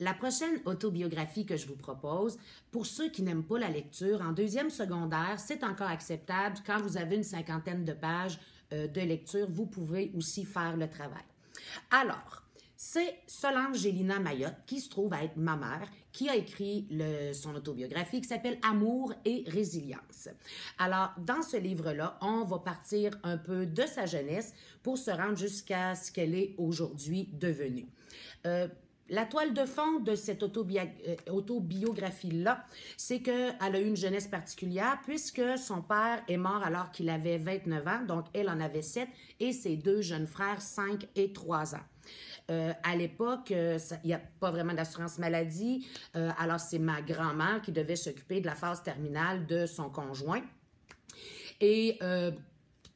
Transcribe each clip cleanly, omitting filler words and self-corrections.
La prochaine autobiographie que je vous propose, pour ceux qui n'aiment pas la lecture, en deuxième secondaire, c'est encore acceptable. Quand vous avez une cinquantaine de pages de lecture, vous pouvez aussi faire le travail. Alors, c'est Solange Gélina Mayotte, qui se trouve à être ma mère, qui a écrit son autobiographie qui s'appelle Amour et résilience. Alors, dans ce livre-là, on va partir un peu de sa jeunesse pour se rendre jusqu'à ce qu'elle est aujourd'hui devenue. La toile de fond de cette autobiographie-là, c'est qu'elle a eu une jeunesse particulière puisque son père est mort alors qu'il avait 29 ans, donc elle en avait 7, et ses deux jeunes frères, 5 et 3 ans. À l'époque, il n'y a pas vraiment d'assurance maladie, alors c'est ma grand-mère qui devait s'occuper de la phase terminale de son conjoint. Et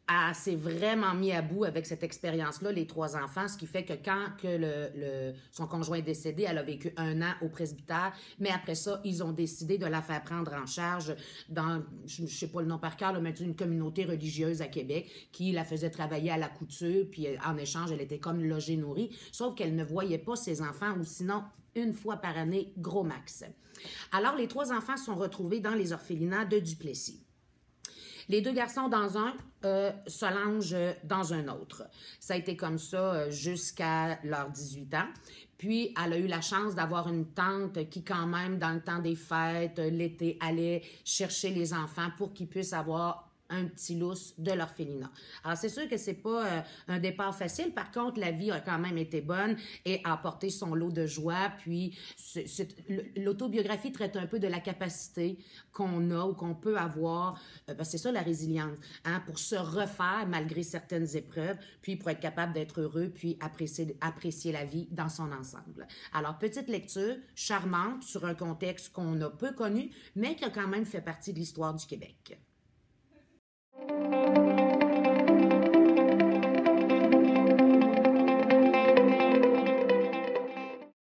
elle s'est vraiment mis à bout avec cette expérience-là, les 3 enfants, ce qui fait que quand son conjoint est décédé, elle a vécu 1 an au presbytère, mais après ça, ils ont décidé de la faire prendre en charge dans, je ne sais pas le nom par cœur, mais une communauté religieuse à Québec qui la faisait travailler à la couture, puis en échange, elle était comme logée, nourrie, sauf qu'elle ne voyait pas ses enfants, ou sinon, 1 fois par année, gros max. Alors, les 3 enfants sont retrouvés dans les orphelinats de Duplessis. Les 2 garçons dans un, Solange dans un autre. Ça a été comme ça jusqu'à leurs 18 ans. Puis, elle a eu la chance d'avoir une tante qui, quand même, dans le temps des fêtes, l'été, allait chercher les enfants pour qu'ils puissent avoir un petit lousse de l'orphelinat. Alors, c'est sûr que c'est pas un départ facile. Par contre, la vie a quand même été bonne et a apporté son lot de joie. Puis, l'autobiographie traite un peu de la capacité qu'on a ou qu'on peut avoir. C'est ça, la résilience, hein, pour se refaire malgré certaines épreuves, puis pour être capable d'être heureux, puis apprécier la vie dans son ensemble. Alors, petite lecture, charmante, sur un contexte qu'on a peu connu, mais qui a quand même fait partie de l'histoire du Québec.